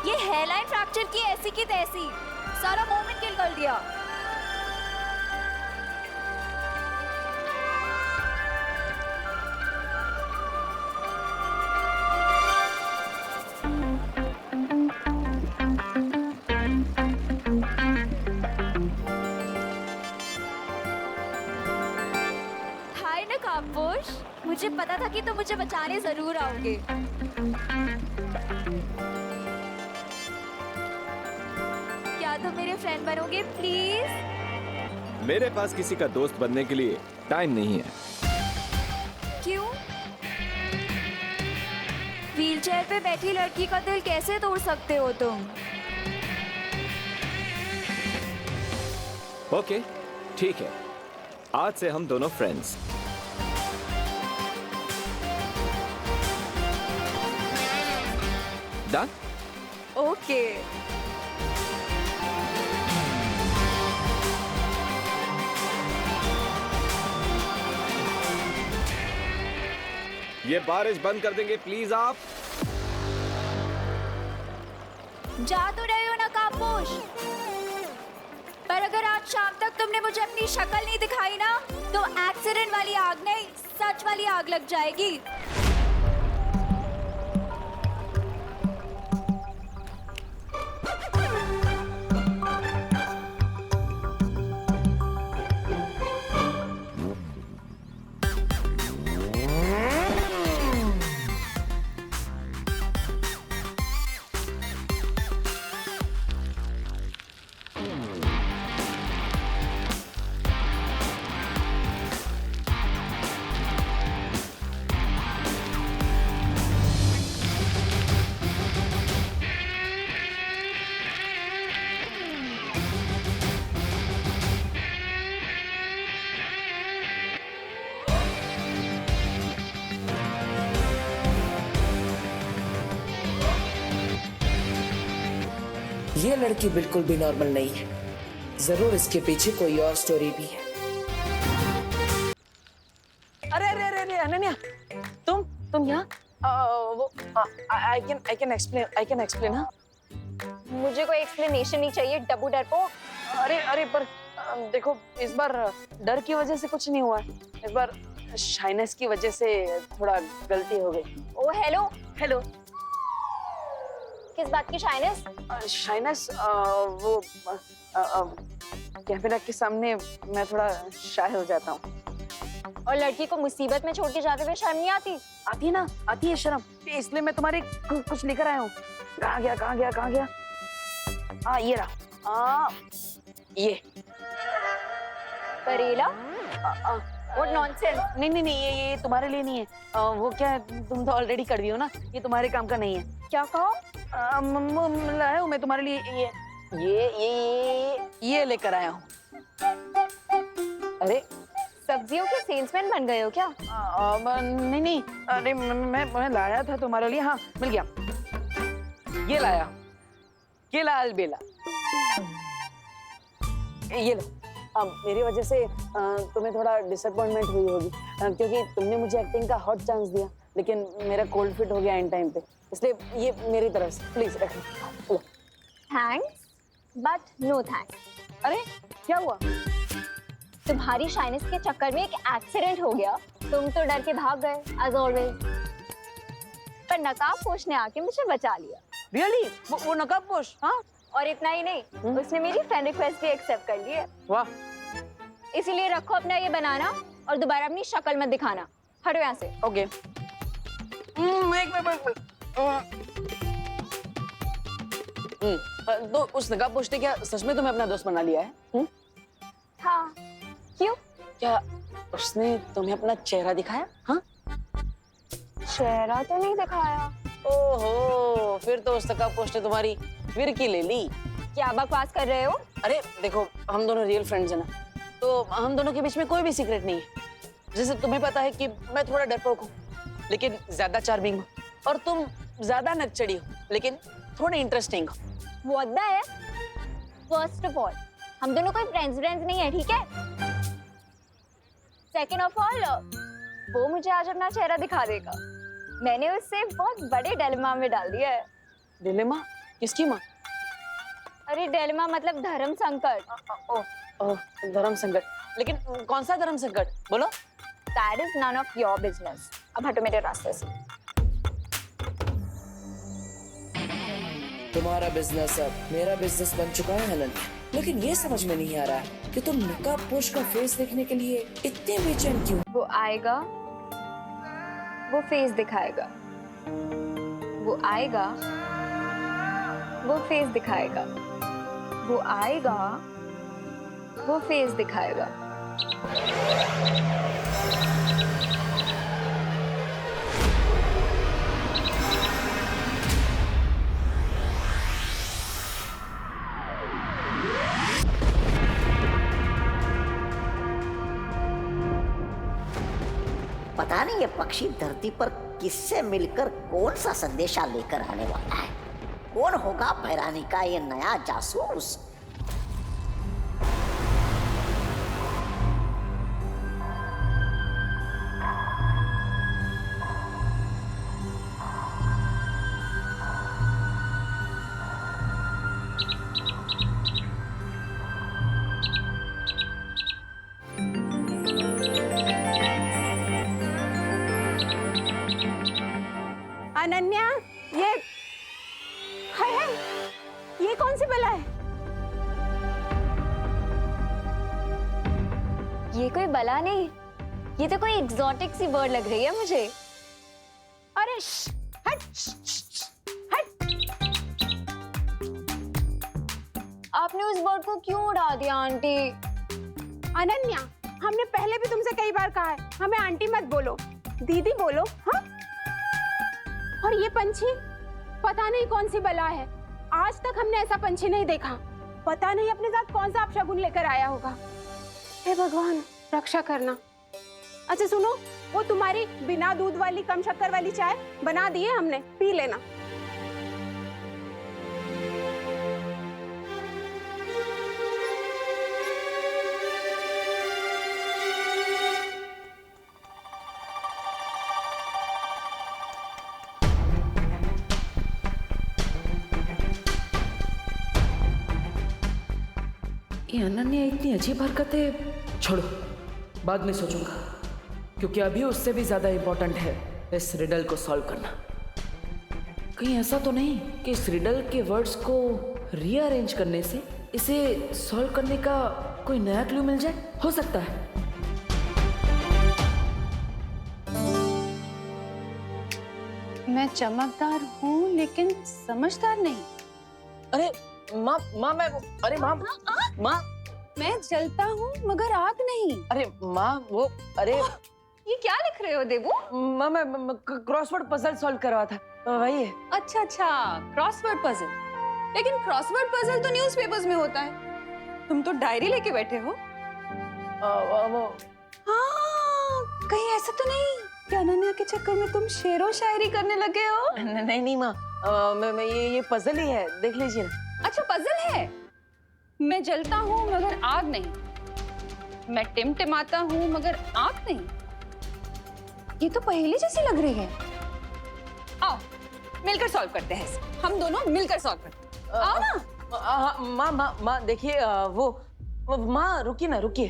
ये hairline fracture की ऐसी की तैसी, सारा मोमेंट किल कर दिया। हाय नकाबपोश, मुझे पता था कि तुम मुझे बचाने जरूर आओगे। क्या तुम मेरे फ्रेंड बनोगे प्लीज? मेरे पास किसी का दोस्त बनने के लिए टाइम नहीं है। क्यों? व्हीलचेयर पे बैठी लड़की का दिल कैसे तोड़ सकते हो तुम? ओके, ठीक है, आज से हम दोनों फ्रेंड्स। डन? ओके। ये बारिश बंद कर देंगे प्लीज आप? जा तो रहे हो नकाबपोश, पर अगर आज शाम तक तुमने मुझे अपनी शक्ल नहीं दिखाई ना, तो एक्सीडेंट वाली आग नहीं, सच वाली आग लग जाएगी। ये लड़की बिल्कुल भी नॉर्मल नहीं है, जरूर इसके पीछे कोई और स्टोरी भी है। अरे अरे अरे अरे अनन्या, तुम यहाँ? वो आई कैन एक्सप्लेन। हाँ, मुझे कोई एक्सप्लेनेशन नहीं चाहिए डब्बू डरपोक। अरे पर देखो, इस बार डर की वजह से कुछ नहीं हुआ है, इस बार शाइनेस की वजह से थोड़ा गलती हो गई। ओ हेलो, हेलो। किस बात की शाइनेस? शाइनेस वो कैमरा के सामने मैं थोड़ा शाय हो जाता हूँ। और लड़की को मुसीबत में छोड़ के जाते हुए शर्म नहीं आती? आती है ना, आती है शर्म, इसलिए मैं तुम्हारे कुछ लेकर आया हूँ। कहाँ गया? ये रहा। ये करेला? What nonsense? नहीं, ये तुम्हारे लिए नहीं है। वो क्या है, तुम तो ऑलरेडी कर दी हो ना, ये तुम्हारे काम का नहीं है। क्या कहो? लाया हूँ मैं तुम्हारे लिए ये लेकर आया हूँ। अरे सब्जियों के सेल्समैन बन गए हो क्या? नहीं, अरे मैं लाया था तुम्हारे लिए। हाँ, मिल गया। ये लाया, ये लाल बेला, ये लो। अब मेरी वजह से तुम्हें थोड़ा डिसअपॉइंटमेंट हुई होगी, क्योंकि तुमने मुझे एक्टिंग का हॉट चांस दिया, लेकिन मेरा कोल्ड फिट हो गया एंड टाइम पे, इसलिए ये मेरी तरफ से प्लीज रखो। Thanks but no thanks. अरे क्या हुआ? तुम्हारी शाइनेस के चक्कर में एक एक्सीडेंट हो गया, तुम तो डर के भाग गए एज ऑलवेज, पर नकाबपोश ने आके मुझे बचा लिया। रियली? वो नकाबपोश? हाँ, और इतना ही नहीं, उसने मेरी फ्रेंड रिक्वेस्ट भी एक्सेप्ट कर ली है। वाह। इसीलिए रखो अपना ये बनाना और दोबारा अपनी शक्ल मत दिखाना। हटो यहाँ से। ओके। तो उस नकाबपोश ने क्या सच में तुम्हें अपना दोस्त बना लिया है? हाँ, क्यों? क्या उसने तुम्हें अपना चेहरा दिखाया? हाँ, चेहरा तो नहीं दिखाया। ओहो, फिर तो उस नकाबपोश ने तुम्हारी विरकी ले ली। क्या बकवास कर रहे हो? अरे देखो, हम दोनों रियल फ्रेंड्स हैं ना, तो हम दोनों के बीच में कोई भी सीक्रेट नहीं है। जैसे तुम्हें पता है कि मैं थोड़ा डरपोक हूँ, लेकिन ज्यादा चार्मिंग हूँ, और तुम ज्यादा नकचड़ी हो, लेकिन थोड़ी इंटरेस्टिंग हो। What the है? First of all, हम दोनों कोई फ्रेंड्स नहीं है, ठीक है? Second of all, वो मुझे आज अपना चेहरा दिखा देगा। मैंने उससे बहुत बड़े डिलेमा में डाल दिया है। डिलेमा? किसकी माँ? अरे डेलमा मतलब धर्म संकट। ओह, धर्म संकट। लेकिन कौन सा धर्म संकट, बोलो। That is none of your business. अब हटो मेरे रास्ते से। तुम्हारा बिजनेस अब मेरा बिजनेस बन चुका है हेलन, लेकिन ये समझ में नहीं आ रहा है कि तुम नकाबपोश का फेस देखने के लिए इतने बेचैन क्यों? वो आएगा, वो फेस दिखाएगा। वो आएगा, वो फेस दिखाएगा। वो आएगा, वो फेस दिखाएगा। पता नहीं ये पक्षी धरती पर किससे मिलकर कौन सा संदेशा लेकर आने वाला है। कौन होगा भैरानी का ये नया जासूस? अनन्या, ये है ये कौन सी बला है? ये कोई बला नहीं, ये तो कोई एग्जॉटिक सी बर्ड लग रही है मुझे। अरे हट, हट। आपने उस बर्ड को क्यों उड़ा दिया आंटी? अनन्या, हमने पहले भी तुमसे कई बार कहा है, हमें आंटी मत बोलो, दीदी बोलो। हाँ, और ये पंछी पता नहीं कौन सी बला है, आज तक हमने ऐसा पंछी नहीं देखा। पता नहीं अपने साथ कौन सा अपशगुन लेकर आया होगा। हे भगवान, रक्षा करना। अच्छा सुनो, वो तुम्हारी बिना दूध वाली कम शक्कर वाली चाय बना दी है हमने, पी लेना। ये अनन्या इतनी अजीब हरकतें छोड़ो, बाद में सोचूंगा, क्योंकि अभी उससे भी ज्यादा इम्पोर्टेंट है इस रिडल को सॉल्व करना। कहीं ऐसा तो नहीं कि इस रिडल के वर्ड्स को रीअरेंज करने से इसे सॉल्व करने का कोई नया क्लू मिल जाए? हो सकता है। मैं चमकदार हूँ लेकिन समझदार नहीं। अरे माँ, मैं, अरे माँ, माँ, मैं जलता हूँ मगर आग नहीं। अरे माँ वो, अरे ये क्या लिख रहे हो देवू? माँ मैं क्रॉसवर्ड पजल सॉल्व कर रहा था, वही है। अच्छा अच्छा, क्रॉसवर्ड पजल। लेकिन क्रॉसवर्ड पजल तो न्यूज़पेपर्स में होता है, तुम तो डायरी लेके बैठे हो। हाँ, कहीं ऐसा तो नहीं कि अनन्या के चक्कर में तुम शेरो शायरी करने लगे हो? नहीं नहीं माँ, मैं ये पजल ही है, देख लीजिए ना। अच्छा पजल है। मैं जलता हूँ मगर आग नहीं, मैं टिमटिमाता हूँ मगर आग नहीं। ये तो पहेली जैसी लग रही है। आओ मिलकर सॉल्व करते हैं इसे। हम दोनों मिलकर सॉल्व करते हैं। आओ ना। माँ देखिए, वो माँ रुकिए ना, रुकिए।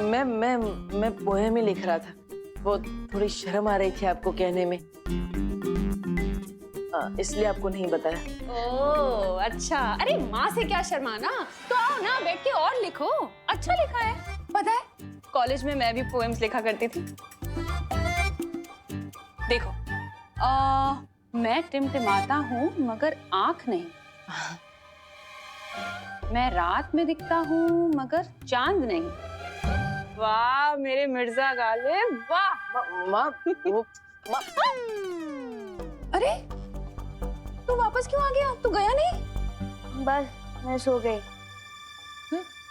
मैं पोएम ही लिख रहा था, वो थोड़ी शर्म आ रही थी आपको कहने में, इसलिए आपको नहीं बताया। ओह अच्छा, अरे माँ से क्या शर्माना, तो आओ ना बैठ के और लिखो। अच्छा लिखा है, पता है कॉलेज में मैं भी पोएम्स लिखा करती थी। देखो, मैं टिमटिमाता हूँ मगर आंख नहीं, मैं रात में दिखता हूँ मगर चांद नहीं। वाह मेरे मिर्जा गालिब, वाह। माँ वो माँ, अरे तू वापस क्यों आ गया? तू गया नहीं? बस मैं सो गई।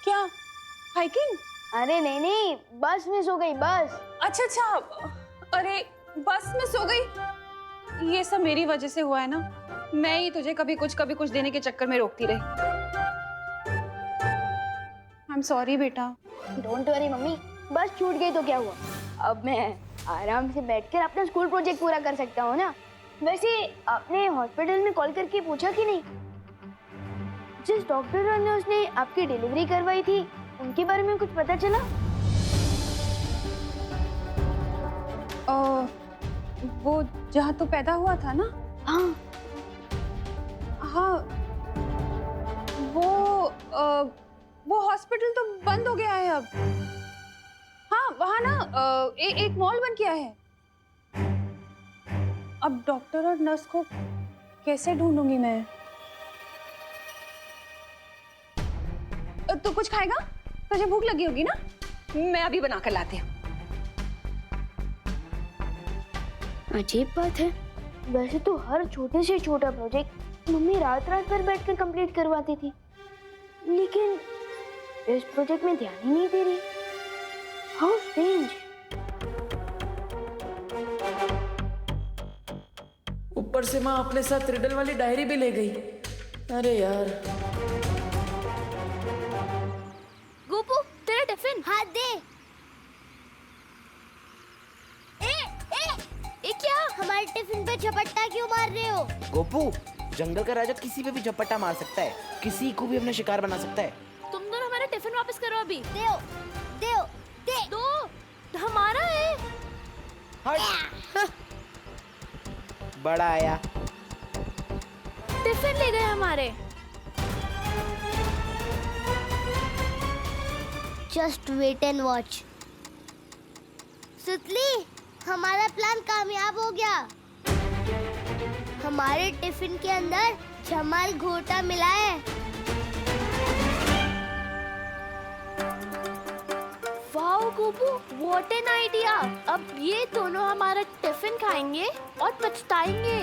क्या हाइकिंग? अरे नहीं नहीं, बस में सो गई, बस। अच्छा अच्छा, अरे बस में सो गई, ये सब मेरी वजह से हुआ है ना। मैं ही तुझे कभी कुछ देने के चक्कर में रोकती रही। आई एम सॉरी बेटा। डोंट वरी मम्मी, बस छूट गई तो क्या हुआ, अब मैं आराम से बैठकर अपना स्कूल प्रोजेक्ट पूरा कर सकता हूँ ना। वैसे आपने हॉस्पिटल में कॉल करके पूछा कि नहीं? जिस डॉक्टर और नर्स ने आपकी डिलीवरी करवाई थी उनके बारे में कुछ पता चला? वो जहाँ तो पैदा हुआ था ना? हाँ। हाँ, वो हॉस्पिटल तो बंद हो गया है अब। हाँ, वहाँ ना एक मॉल बन गया है। अब डॉक्टर और नर्स को कैसे ढूंढूंगी मैं? तू कुछ खाएगा? तुझे भूख लगी होगी ना? मैं अभी बना कर लाती हूँ। अजीब बात है, वैसे तो हर छोटे से छोटा प्रोजेक्ट मम्मी रात रात भर बैठकर कंप्लीट करवाती थी, लेकिन इस प्रोजेक्ट में ध्यान ही नहीं दे रही। How strange. ऊपर से माँ अपने साथ रिडल वाली डायरी भी ले गई। अरे यार। गोपू, तेरा टिफिन। हाँ दे। ये क्या? हमारे टिफिन पे झपट्टा क्यों मार रहे हो? गोपू, जंगल का राजा किसी पे भी झपट्टा मार सकता है, किसी को भी अपना शिकार बना सकता है। तुम दोनों हमारा टिफिन वापस करो अभी। देओ, देओ, दे। दो, हमारा है। हट। बड़ा आया। टिफिन ले गए हमारे। Just wait and watch. सुतली, हमारा प्लान कामयाब हो गया। हमारे टिफिन के अंदर जमाल घोटा मिला है। Wow Gopu, what an idea. अब ये दोनों हमारा टिफिन खाएंगे और पछताएंगे,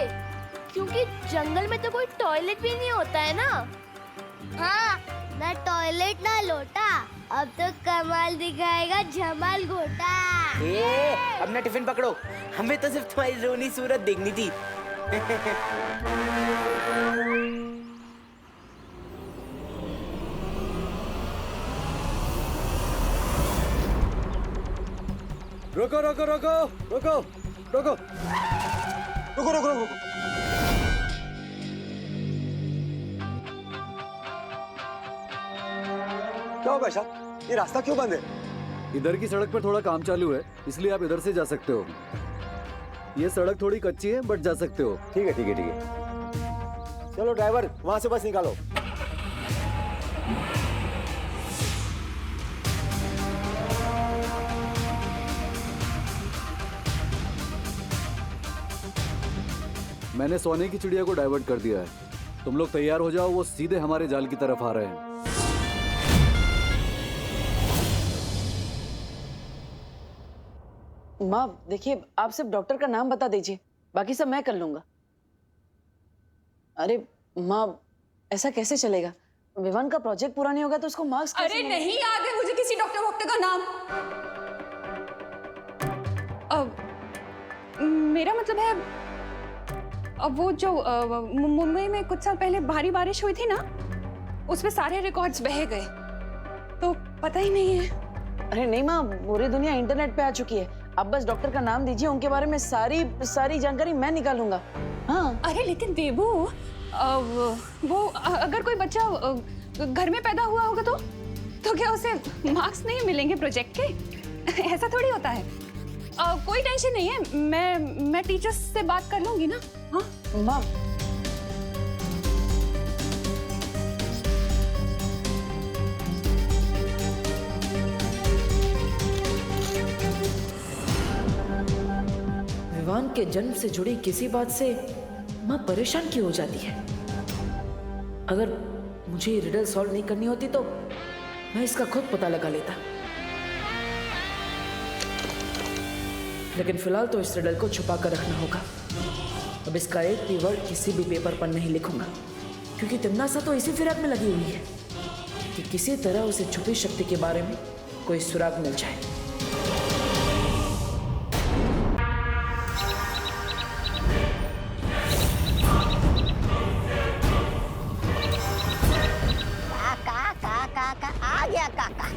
क्योंकि जंगल में तो कोई टॉयलेट भी नहीं होता है ना। हाँ, ना टॉयलेट ना लोटा, अब तो कमाल दिखाएगा जमाल घोटा। अपना टिफिन पकड़ो, हमें तो सिर्फ तुम्हारी रोनी सूरत देखनी थी। रुको रुको रुको रुको रुको रुको रुको रुको। क्या होगा शाह? ये रास्ता क्यों बंद है? इधर की सड़क पर थोड़ा काम चालू है, इसलिए आप इधर से जा सकते हो। ये सड़क थोड़ी कच्ची है, बट जा सकते हो। ठीक है ठीक है ठीक है। चलो ड्राइवर, वहां से बस निकालो। मैंने सोने की चिड़िया को डाइवर्ट कर दिया है। तुम लोग तैयार हो जाओ, वो सीधे हमारे जाल की तरफ आ रहे हैं। माँ देखिए, आप सिर्फ डॉक्टर का नाम बता दीजिए, बाकी सब मैं कर लूंगा। अरे माँ, ऐसा कैसे चलेगा? विवान का प्रोजेक्ट पूरा नहीं होगा तो उसको मार्क्स कैसे अरे मिलेंगे? नहीं याद है मुझे किसी डॉक्टर वॉक्टर का नाम। मेरा मतलब है, अब वो जो मुंबई में कुछ साल पहले भारी बारिश हुई थी ना, उसमें सारे रिकॉर्ड्स बह गए, तो पता ही नहीं है। अरे नहीं माँ, पूरी दुनिया इंटरनेट पे आ चुकी है। आप बस डॉक्टर का नाम दीजिए, उनके बारे में सारी जानकारी मैं निकालूंगा। हाँ। अरे लेकिन देबू, वो अगर कोई बच्चा घर में पैदा हुआ होगा तो क्या उसे मार्क्स नहीं मिलेंगे प्रोजेक्ट के? ऐसा थोड़ी होता है। कोई टेंशन नहीं है, मैं टीचर्स से बात कर लूंगी ना। हाँ माँ, विवान के जन्म से जुड़ी किसी बात से माँ परेशान क्यों हो जाती है? अगर मुझे ये रिडल सॉल्व नहीं करनी होती तो मैं इसका खुद पता लगा लेता, लेकिन फिलहाल तो इस रिडल को छुपा कर रखना होगा। अब इसका एक भी वर्ड किसी भी पेपर पर नहीं लिखूंगा, क्योंकि तिमनासा तो इसी फिराक में लगी हुई है कि किसी तरह उसे छुपी शक्ति के बारे में कोई सुराग मिल जाए। काका आ गया काका।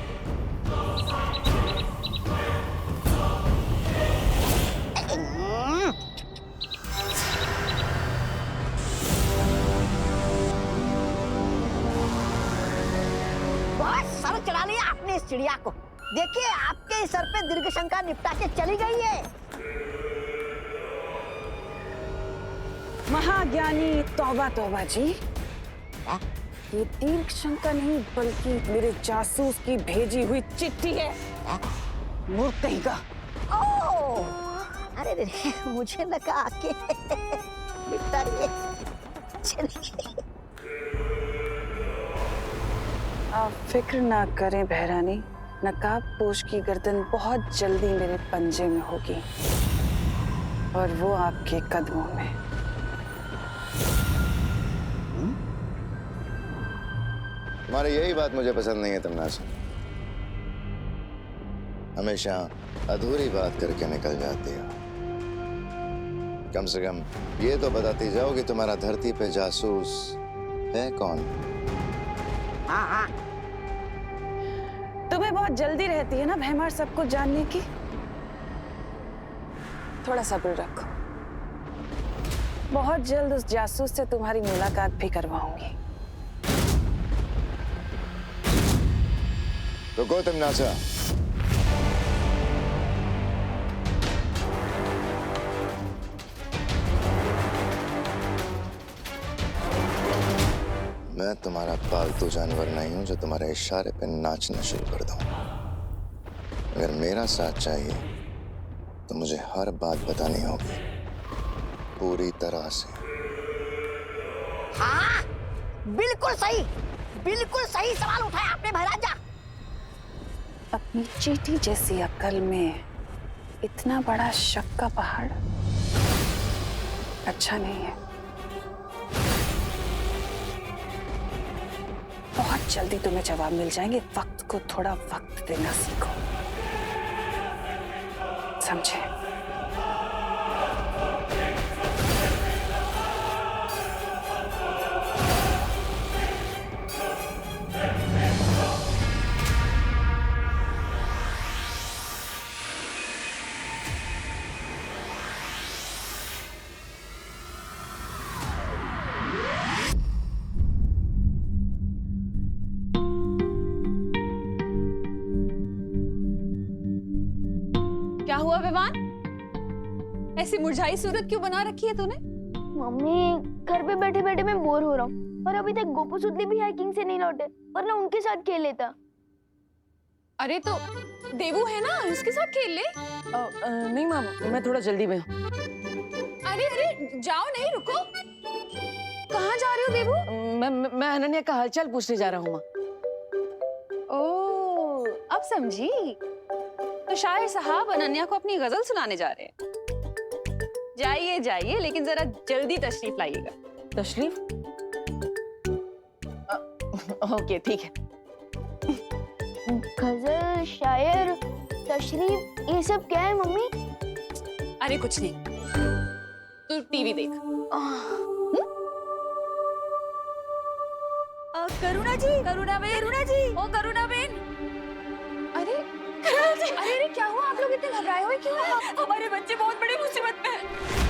अपनी इस चिड़िया को। देखिए आपके सर पे दीर्घ शंका निपटा के चली गई है। महाज्ञानी तौबा तौबा जी, ये दीर्घ शंका नहीं बल्कि मेरे जासूस की भेजी हुई चिट्ठी है। मूर्ख कहीं का। ओह, अरे रे, मुझे लगा के निपटा के चली गई। आप फिक्र ना करें बहरानी, नकाब पोश की गर्दन बहुत जल्दी मेरे पंजे में होगी और वो आपके कदमों में। तुम्हारी यही बात मुझे पसंद नहीं है तमन्ना। हमेशा अधूरी बात करके निकल जाती हो। कम से कम ये तो बताती जाओ कि तुम्हारा धरती पे जासूस है कौन? हाँ हाँ, तुम्हें बहुत जल्दी रहती है ना भैमार सब कुछ जानने की। थोड़ा सब्र रखो, बहुत जल्द उस जासूस से तुम्हारी मुलाकात भी करवाऊंगी। रुको तमन्ना, मैं तुम्हारा पालतू जानवर नहीं हूं जो तुम्हारे इशारे पे नाचना शुरू कर दूं। अगर मेरा साथ चाहिए तो मुझे हर बात बतानी होगी पूरी तरह से। हाँ, बिल्कुल सही सवाल उठाया आपने महाराजा। अपनी चींटी जैसी अक्ल में इतना बड़ा शक का पहाड़ अच्छा नहीं है। बहुत जल्दी तुम्हें जवाब मिल जाएंगे। वक्त को थोड़ा वक्त देना सीखो, समझे? क्या हुआ विवान? ऐसी मुरझाई सूरत क्यों बना रखी है तूने? मम्मी, घर पे बैठे बैठे मैं बोर हो रहा हूँ और अभी तक गोपू सुतली भी हाइकिंग से नहीं लौटे, वरना उनके साथ खेल लेता। अरे तो देवू है ना, उसके साथ खेल ले। नहीं माँ, मैं थोड़ा जल्दी में हूँ। अरे अरे जाओ नहीं, रुको। कहाँ जा रहे हो देवू? मैं अनन्या का हालचाल पूछने जा रहा हूँ माँ। ओह, अब समझी। तो शायर साहब अनन्या को अपनी गजल सुनाने जा रहे हैं। जाइए जाइए, लेकिन जरा जल्दी तशरीफ लाइएगा। तशरीफ? ओके ठीक है। गजल, शायर, तशरीफ, ये सब क्या है मम्मी? अरे कुछ नहीं, तू टीवी देख। करुणा जी, ओ करुणा बेन। अरे अरे क्या हुआ? आप लोग इतने घबराए हुए क्यों हैं? हमारे बच्चे बहुत बड़ी मुसीबत में हैं।